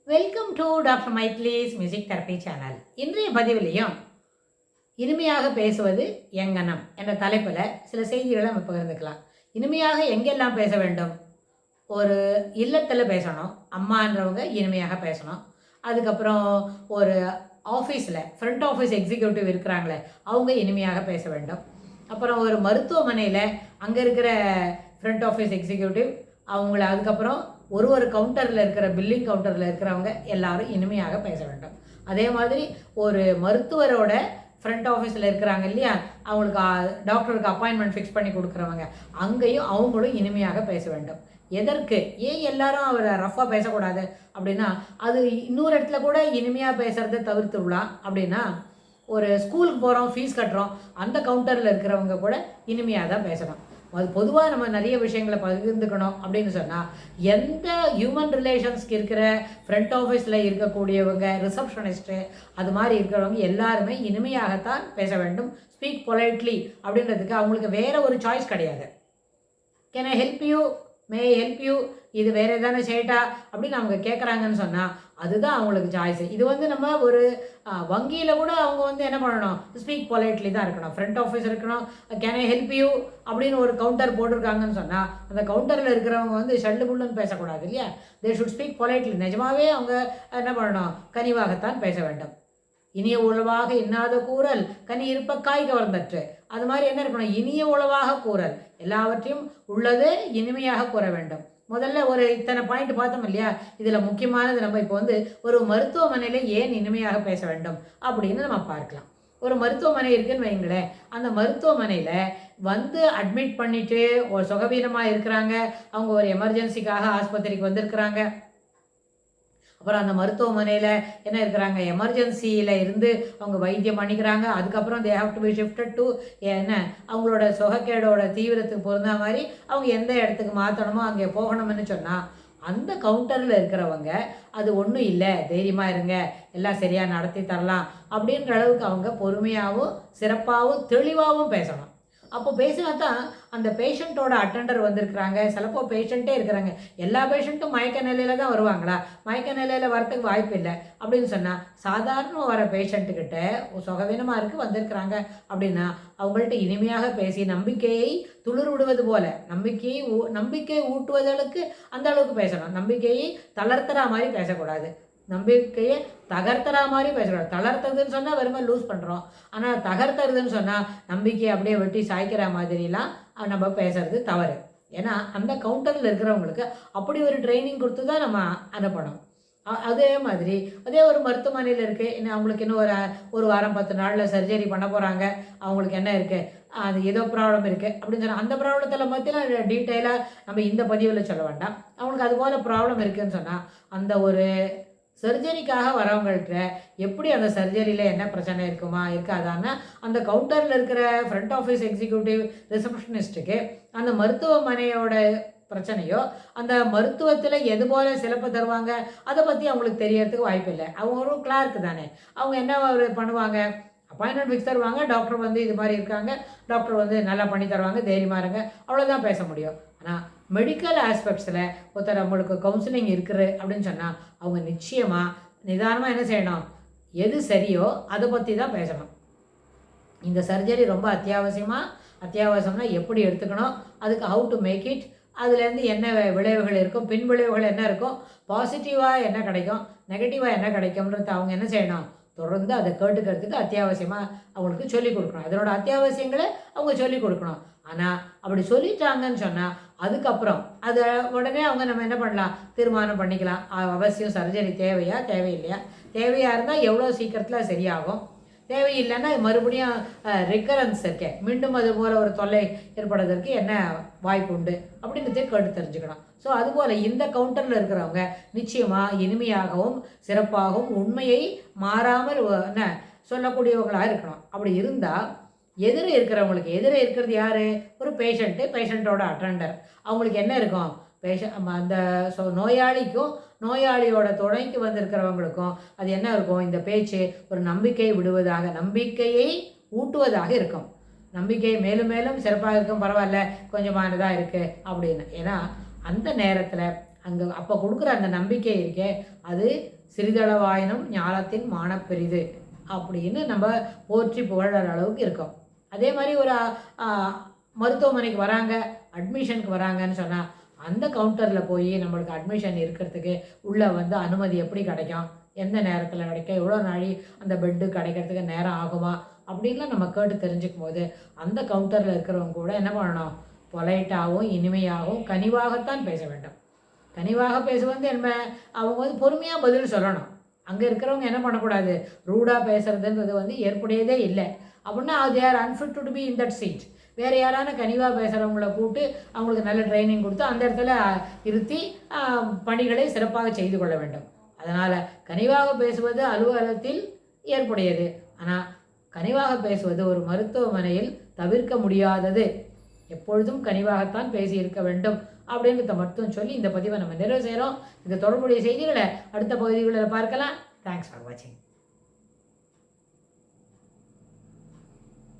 Welcome to doctor மைட்லிஸ் music therapy channel. இன்றைய பதிவிலையும் இனிமையாக பேசுவது எங்கனம் என்ற தலைப்பில் சில செய்திகளை நம்ம பகிர்ந்துக்கலாம். இனிமையாக எங்கெல்லாம் பேச வேண்டும்? ஒரு இல்லத்தில் பேசணும், அம்மான்றவங்க இனிமையாக பேசணும். அதுக்கப்புறம் ஒரு ஆஃபீஸில் ஃப்ரண்ட் ஆஃபீஸ் எக்ஸிக்யூட்டிவ் இருக்கிறாங்களே அவங்க இனிமையாக பேச வேண்டும். அப்புறம் ஒரு மருத்துவமனையில் அங்கே இருக்கிற ஃப்ரண்ட் ஆஃபீஸ் எக்ஸிக்யூட்டிவ் அவங்கள, அதுக்கப்புறம் ஒரு கவுண்டரில் இருக்கிற பில்லிங் கவுண்டரில் இருக்கிறவங்க எல்லாரும் இனிமையாக பேச வேண்டும். அதே மாதிரி ஒரு மருத்துவரோட ஃப்ரண்ட் ஆஃபீஸில் இருக்கிறாங்க இல்லையா, அவங்களுக்கு டாக்டருக்கு அப்பாயின்மெண்ட் ஃபிக்ஸ் பண்ணி கொடுக்குறவங்க, அங்கேயும் அவங்களும் இனிமையாக பேச வேண்டும். எதற்கு? ஏன் எல்லாரும் அவரை ரஃபாக பேசக்கூடாது அப்படின்னா, அது இன்னொரு இடத்துல கூட இனிமையாக பேசுகிறத தவிர்த்து விடலாம். அப்படின்னா ஒரு ஸ்கூலுக்கு போகிறோம், ஃபீஸ் கட்டுறோம், அந்த கவுண்டரில் இருக்கிறவங்க கூட இனிமையாக தான் பேசணும். அது பொதுவாக நம்ம நிறைய விஷயங்களை பகிர்ந்துக்கணும் அப்படின்னு சொன்னால், எந்த ஹியூமன் ரிலேஷன்ஸ்க்கு இருக்கிற ஃப்ரண்ட் ஆஃபீஸில் இருக்கக்கூடியவங்க, ரிசப்ஷனிஸ்ட்டு, அது மாதிரி இருக்கிறவங்க எல்லாருமே இனிமையாகத்தான் பேச வேண்டும். ஸ்பீக் பொலைட்லி அப்படின்றதுக்கு அவங்களுக்கு வேறு ஒரு சாய்ஸ் கிடையாது. Can I help you, may help you, இது வேறு எதானே செய்யட்டா அப்படின்னு அவங்க கேட்குறாங்கன்னு சொன்னால் அதுதான் அவங்களுக்கு சாய்ஸு. இது நம்ம ஒரு வங்கியில் கூட அவங்க என்ன பண்ணணும், ஸ்பீக் பொலைட்லி தான் இருக்கணும். ஃப்ரண்ட் ஆஃபீஸ் இருக்கணும், கேன் ஐ ஹெல்ப் யூ அப்படின்னு ஒரு கவுண்டர் போட்டிருக்காங்கன்னு சொன்னால் அந்த கவுண்டரில் இருக்கிறவங்க ஷல்லு புல்லுன்னு பேசக்கூடாது இல்லையா. They should speak politely. நிஜமாகவே அவங்க என்ன பண்ணணும், கனிவாகத்தான் பேச வேண்டும். இனிய உளவாக இன்னாத கூறல் கனி இருப்ப காய் கவர்ந்தற்று. அது மாதிரி என்ன இருக்கணும், இனிய உளவாக கூறல், எல்லாவற்றையும் உள்ளது இனிமையாக கூற வேண்டும். முதல்ல ஒரு இத்தனை பாயிண்ட் பார்த்தோம் இல்லையா. இதில் முக்கியமானது நம்ம இப்போ ஒரு மருத்துவமனையில் ஏன் இனிமையாக பேச வேண்டும் அப்படின்னு நம்ம பார்க்கலாம். ஒரு மருத்துவமனை இருக்குன்னு வைங்களேன், அந்த மருத்துவமனையில் அட்மிட் பண்ணிவிட்டு ஒரு சுகவீனமாக இருக்கிறாங்க, அவங்க ஒரு எமர்ஜென்சிக்காக ஆஸ்பத்திரிக்கு வந்திருக்கிறாங்க. அப்புறம் அந்த மருத்துவமனையில் என்ன இருக்கிறாங்க, எமர்ஜென்சியில் இருந்து அவங்க வைத்தியம் பண்ணிக்கிறாங்க. அதுக்கப்புறம் they have to be shifted to அவங்களோட சுகக்கேடோட தீவிரத்துக்கு பொருந்த மாதிரி அவங்க எந்த இடத்துக்கு மாற்றணுமோ அங்கே போகணும்னு சொன்னால், அந்த கவுண்டரில் இருக்கிறவங்க அது ஒன்றும் இல்லை, தைரியமாக இருங்க, எல்லாம் சரியாக நடத்தி தரலாம் அப்படின்ற அளவுக்கு அவங்க பொறுமையாகவும் சிறப்பாகவும் தெளிவாகவும் பேசணும். அப்போ பேசினா தான் அந்த பேஷண்ட்டோட அட்டெண்டர் வந்திருக்கிறாங்க. சிலப்போ பேஷண்ட்டே இருக்கிறாங்க. எல்லா பேஷண்ட்டும் மயக்க நிலையில் தான் வருவாங்களா? மயக்க நிலையில் வரத்துக்கு வாய்ப்பு இல்லை. அப்படின்னு சொன்னால் சாதாரண வர பேஷண்ட்டுக்கிட்ட சுகவீனமாக இருக்குது வந்திருக்கிறாங்க அப்படின்னா அவங்கள்ட்ட இனிமையாக பேசி நம்பிக்கையை துளிர் விடுவது போல நம்பிக்கை ஊட்டுவதற்கு அந்த அளவுக்கு பேசணும். நம்பிக்கையை தளர்த்துற மாதிரி பேசக்கூடாது, நம்பிக்கையை தகர்த்துற மாதிரி பேசக்கூடாது. தளர்த்துறதுன்னு சொன்னால் வெறுமை லூஸ் பண்ணுறோம். ஆனால் தகர்த்துறதுன்னு சொன்னால் நம்பிக்கையை அப்படியே வெட்டி சாய்க்கிற மாதிரிலாம் நம்ம பேசுறது தவறு. ஏன்னா அந்த கவுண்டரில் இருக்கிறவங்களுக்கு அப்படி ஒரு ட்ரைனிங் கொடுத்து தான் நம்ம அனுப்பணும். அதே மாதிரி அதே ஒரு மருத்துவமனையில் இருக்குது, இன்னும் அவங்களுக்கு இன்னும் ஒரு வாரம் 10 நாளில் சர்ஜரி பண்ண போகிறாங்க. அவங்களுக்கு என்ன இருக்குது, அது ஏதோ ப்ராப்ளம் இருக்குது அப்படின்னு சொன்னால் அந்த ப்ராப்ளத்தில் பற்றிலாம் டீட்டெயிலாக நம்ம இந்த பதிவில் சொல்ல வேண்டாம். அவங்களுக்கு அதுபோல் ப்ராப்ளம் இருக்குதுன்னு சொன்னால் அந்த ஒரு சர்ஜரிக்காக வரவங்கள்ட்ட எப்படி அந்த சர்ஜரியில் என்ன பிரச்சனை இருக்காதான்னா அந்த கவுண்டரில் இருக்கிற ஃப்ரண்ட் ஆஃபீஸ் எக்ஸிக்யூட்டிவ் ரிசப்ஷனிஸ்ட்டுக்கு அந்த மருத்துவமனையோட பிரச்சனையோ அந்த மருத்துவத்தில் எது போல் சிறப்பு தருவாங்க அதை பற்றி அவங்களுக்கு தெரியறதுக்கு வாய்ப்பு இல்லை. அவங்க ஒரு கிளார்க்கு தானே, அவங்க என்ன பண்ணுவாங்க, அப்பாயின்மெண்ட் ஃபிக்ஸ் தருவாங்க, டாக்டர் இது மாதிரி இருக்காங்க, டாக்டர் நல்லா பண்ணி தருவாங்க, தைரியமாக இருங்க, அவ்வளோதான் பேச முடியும். ஆனால் மெடிக்கல் ஆஸ்பெக்ட்ஸில் ஒருத்தர் அவங்களுக்கு கவுன்சிலிங் இருக்குது அப்படின்னு சொன்னால் அவங்க நிச்சயமாக நிதானமாக என்ன செய்யணும், எது சரியோ அதை பற்றி தான் பேசணும். இந்த சர்ஜரி ரொம்ப அத்தியாவசியம்னா எப்படி எடுத்துக்கணும், அதுக்கு ஹவு டு மேக் இட், அதுலேருந்து என்ன விளைவுகள் இருக்கும், பின் விளைவுகள் என்ன இருக்கும், பாசிட்டிவாக என்ன கிடைக்கும், நெகட்டிவாக என்ன கிடைக்கும்ன்றது அவங்க என்ன செய்யணும், தொடர்ந்து அதை கேட்டுக்கிறதுக்கு அத்தியாவசியமாக அவங்களுக்கு சொல்லிக் கொடுக்கணும். அதனோட அத்தியாவசியங்களை அவங்க சொல்லிக் கொடுக்கணும். ஆனால் அப்படி சொல்லிட்டாங்கன்னு சொன்னால் அதுக்கப்புறம் அதை உடனே நம்ம என்ன பண்ணலாம், தீர்மானம் பண்ணிக்கலாம். அவசியம் சர்ஜரி தேவையா தேவையில்லையா, தேவையாக இருந்தால் எவ்வளோ சீக்கிரத்தில் சரியாகும், தேவையில்லைன்னா மறுபடியும் ரிக்கரன்ஸ் இருக்கே, மீண்டும் அது போல் ஒரு தொல்லை ஏற்படுவதற்கு என்ன வாய்ப்பு உண்டு அப்படின்றதே கேட்டு தெரிஞ்சுக்கணும். ஸோ அதுபோல் இந்த கவுண்டரில் இருக்கிறவங்க நிச்சயமாக இனிமையாகவும் சிறப்பாகவும் உண்மையை மாறாமல் சொல்லக்கூடியவங்களாக இருக்கணும். அப்படி இருந்தால் எதிரே இருக்கிறது யார், ஒரு பேஷண்ட்டோட அட்டெண்டர். அவங்களுக்கு என்ன இருக்கும், அந்த நோயாளிக்கும் நோயாளியோட துணைக்கு வந்திருக்கிறவங்களுக்கும் அது என்ன இருக்கும், இந்த பேச்சு ஒரு நம்பிக்கையை ஊட்டுவதாக இருக்கும். நம்பிக்கை மேலும் மேலும் சிறப்பாக இருக்கும், பரவாயில்ல கொஞ்சமானதாக இருக்குது அப்படின்னு. ஏன்னா அந்த நேரத்தில் அங்கே அப்போ கொடுக்குற அந்த நம்பிக்கை இருக்கே, அது சிறிதளவாயினும் ஞாலத்தின் மானப்பெரிது அப்படின்னு நம்ம போற்றி புகழற அளவுக்கு இருக்கும். அதே மாதிரி ஒரு மருத்துவமனைக்கு வராங்க, அட்மிஷனுக்கு வராங்கன்னு சொன்னால், அந்த கவுண்டரில் போய் நம்மளுக்கு அட்மிஷன் இருக்கிறதுக்கு உள்ளே வந்து அனுமதி எப்படி கிடைக்கும், எந்த நேரத்தில் கிடைக்கும், எவ்வளோ நாளி அந்த பெட்டு கிடைக்கிறதுக்கு நேரம் ஆகுமா அப்படின்லாம் நம்ம கேட்டு தெரிஞ்சுக்கும் போது, அந்த கவுண்டரில் இருக்கிறவங்க கூட என்ன பண்ணணும், பொலைட்டாகவும் இனிமையாகவும் கனிவாகத்தான் பேச வேண்டும். கனிவாக பேசுவது என்ன, அவங்க வந்து பொறுமையாக பதில் சொல்லணும். அங்கே இருக்கிறவங்க என்ன பண்ணக்கூடாது, ரூடாக பேசுறதுன்றது வந்து ஏற்புடையதே இல்லை. அப்படின்னா they are unfit to be in that seat. வேறு யாரான கனிவாக பேசுகிறவங்கள கூப்பிட்டு அவங்களுக்கு நல்ல ட்ரைனிங் கொடுத்து அந்த இடத்துல இருத்தி பணிகளை சிறப்பாக செய்து கொள்ள வேண்டும். அதனால் கனிவாக பேசுவது அலுவலகத்தில் ஏற்புடையது. ஆனால் கனிவாக பேசுவது ஒரு மருத்துவமனையில் தவிர்க்க முடியாதது. எப்பொழுதும் கனிவாகத்தான் பேசி இருக்க வேண்டும் அப்படின்றத மட்டும் சொல்லி இந்த பதிவை நம்ம நிறைவு செய்கிறோம். இந்த தொடர்புடைய செய்திகளை அடுத்த பகுதிகளில் பார்க்கலாம். தேங்க்ஸ் ஃபார் வாட்சிங்.